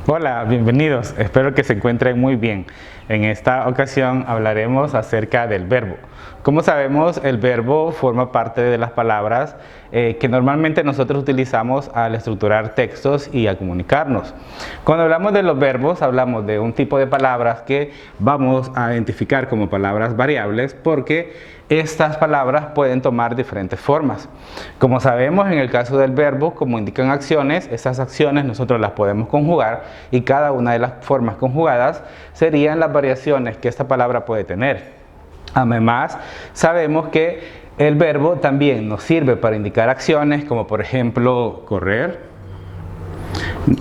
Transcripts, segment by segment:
Hola, bienvenidos. Espero que se encuentren muy bien. En esta ocasión hablaremos acerca del verbo. Como sabemos, el verbo forma parte de las palabras que normalmente nosotros utilizamos al estructurar textos y a comunicarnos. Cuando hablamos de los verbos, hablamos de un tipo de palabras que vamos a identificar como palabras variables porque estas palabras pueden tomar diferentes formas. Como sabemos, en el caso del verbo, como indican acciones, esas acciones nosotros las podemos conjugar y cada una de las formas conjugadas serían las variaciones que esta palabra puede tener. Además, sabemos que el verbo también nos sirve para indicar acciones como por ejemplo correr,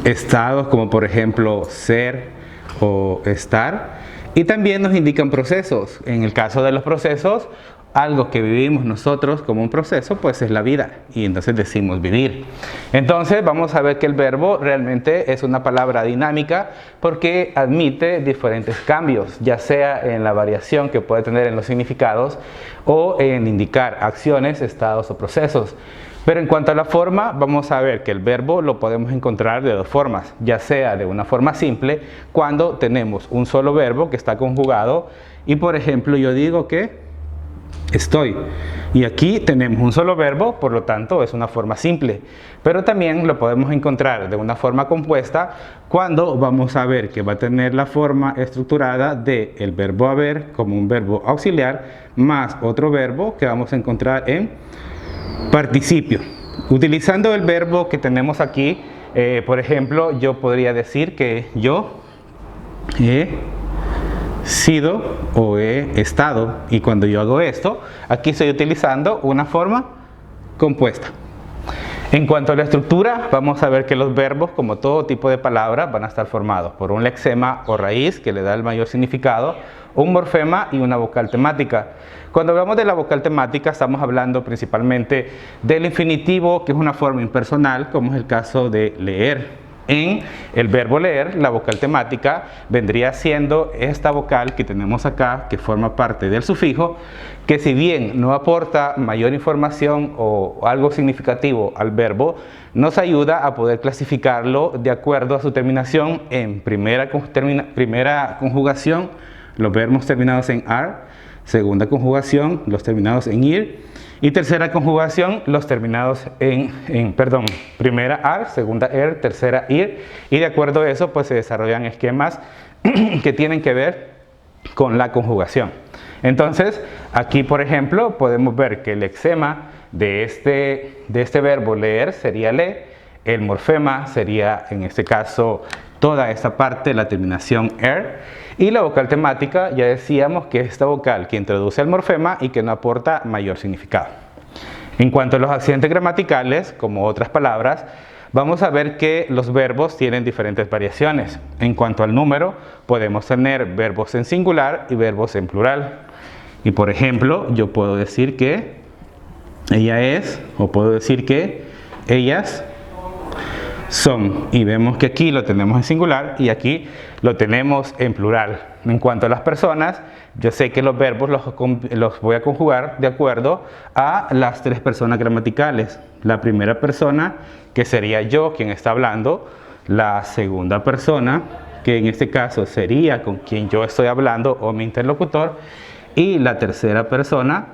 estados como por ejemplo ser o estar, y también nos indican procesos. En el caso de los procesos, algo que vivimos nosotros como un proceso, pues es la vida, y entonces decimos vivir. Entonces vamos a ver que el verbo realmente es una palabra dinámica porque admite diferentes cambios, ya sea en la variación que puede tener en los significados o en indicar acciones, estados o procesos. Pero en cuanto a la forma, vamos a ver que el verbo lo podemos encontrar de dos formas, ya sea de una forma simple, cuando tenemos un solo verbo que está conjugado, y por ejemplo yo digo que estoy, y aquí tenemos un solo verbo, por lo tanto es una forma simple. Pero también lo podemos encontrar de una forma compuesta cuando vamos a ver que va a tener la forma estructurada de el verbo haber como un verbo auxiliar más otro verbo que vamos a encontrar en participio. Utilizando el verbo que tenemos aquí, por ejemplo, yo podría decir que yo he sido o he estado, y cuando yo hago esto, aquí estoy utilizando una forma compuesta. En cuanto a la estructura, vamos a ver que los verbos, como todo tipo de palabra, van a estar formados por un lexema o raíz que le da el mayor significado, un morfema y una vocal temática. Cuando hablamos de la vocal temática, estamos hablando principalmente del infinitivo, que es una forma impersonal, como es el caso de leer. En el verbo leer, la vocal temática vendría siendo esta vocal que tenemos acá, que forma parte del sufijo, que si bien no aporta mayor información o algo significativo al verbo, nos ayuda a poder clasificarlo de acuerdo a su terminación en primera conjugación, los verbos terminados en ar, segunda conjugación, los terminados en ir, y tercera conjugación, los terminados primera ar, segunda er, tercera ir, y de acuerdo a eso pues se desarrollan esquemas que tienen que ver con la conjugación. Entonces, aquí por ejemplo podemos ver que el lexema de este verbo leer sería le, el morfema sería en este caso toda esta parte, la terminación er, y la vocal temática ya decíamos que es esta vocal que introduce el morfema y que no aporta mayor significado. En cuanto a los accidentes gramaticales, como otras palabras, vamos a ver que los verbos tienen diferentes variaciones. En cuanto al número, podemos tener verbos en singular y verbos en plural. Y por ejemplo, yo puedo decir que ella es, o puedo decir que ellas son, y vemos que aquí lo tenemos en singular y aquí lo tenemos en plural. En cuanto a las personas, yo sé que los verbos los voy a conjugar de acuerdo a las tres personas gramaticales. La primera persona, que sería yo quien está hablando; la segunda persona, que en este caso sería con quien yo estoy hablando o mi interlocutor; y la tercera persona,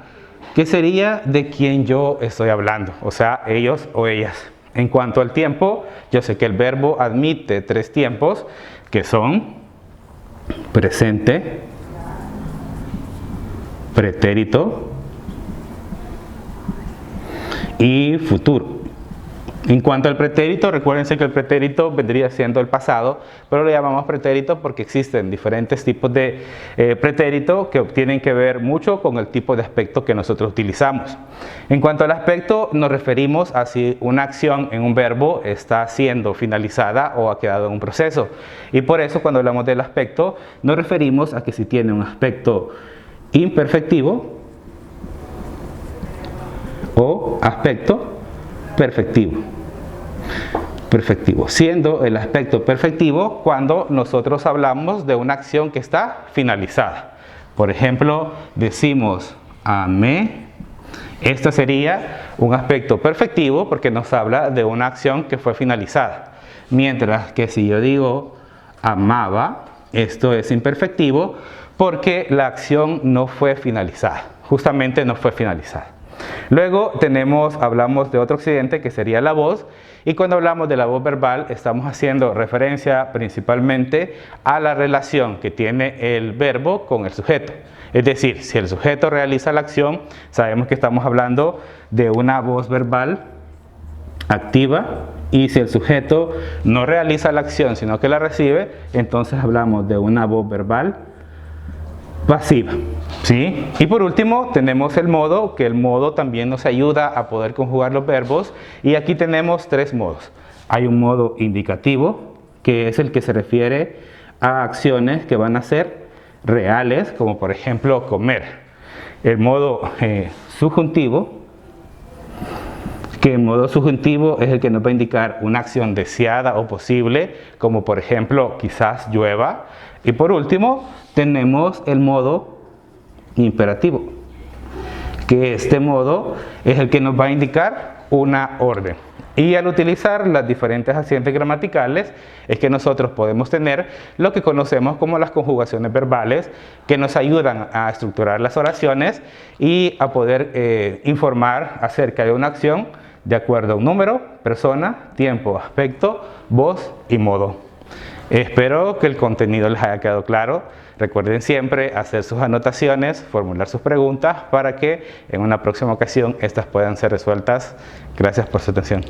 que sería de quien yo estoy hablando, o sea, ellos o ellas. En cuanto al tiempo, yo sé que el verbo admite tres tiempos, que son presente, pretérito y futuro. En cuanto al pretérito, recuérdense que el pretérito vendría siendo el pasado, pero lo llamamos pretérito porque existen diferentes tipos de pretérito que tienen que ver mucho con el tipo de aspecto que nosotros utilizamos. En cuanto al aspecto, nos referimos a si una acción en un verbo está siendo finalizada o ha quedado en un proceso. Y por eso, cuando hablamos del aspecto, nos referimos a que si tiene un aspecto imperfectivo o aspecto perfectivo, siendo el aspecto perfectivo cuando nosotros hablamos de una acción que está finalizada. Por ejemplo, decimos amé, esto sería un aspecto perfectivo porque nos habla de una acción que fue finalizada. Mientras que si yo digo amaba. Esto es imperfectivo porque la acción no fue finalizada, justamente no fue finalizada. Luego hablamos de otro accidente que sería la voz, y cuando hablamos de la voz verbal estamos haciendo referencia principalmente a la relación que tiene el verbo con el sujeto. Es decir, si el sujeto realiza la acción, sabemos que estamos hablando de una voz verbal activa, y si el sujeto no realiza la acción sino que la recibe, entonces hablamos de una voz verbal pasiva, ¿sí? Y por último tenemos el modo, que el modo también nos ayuda a poder conjugar los verbos, y aquí tenemos tres modos. Hay un modo indicativo, que es el que se refiere a acciones que van a ser reales, como por ejemplo comer. El modo subjuntivo, que el modo subjuntivo es el que nos va a indicar una acción deseada o posible, como por ejemplo quizás llueva. Y por último tenemos el modo imperativo, que este modo es el que nos va a indicar una orden. Y al utilizar las diferentes accidentes gramaticales es que nosotros podemos tener lo que conocemos como las conjugaciones verbales, que nos ayudan a estructurar las oraciones y a poder informar acerca de una acción de acuerdo a un número, persona, tiempo, aspecto, voz y modo. Espero que el contenido les haya quedado claro. Recuerden siempre hacer sus anotaciones, formular sus preguntas para que en una próxima ocasión estas puedan ser resueltas. Gracias por su atención.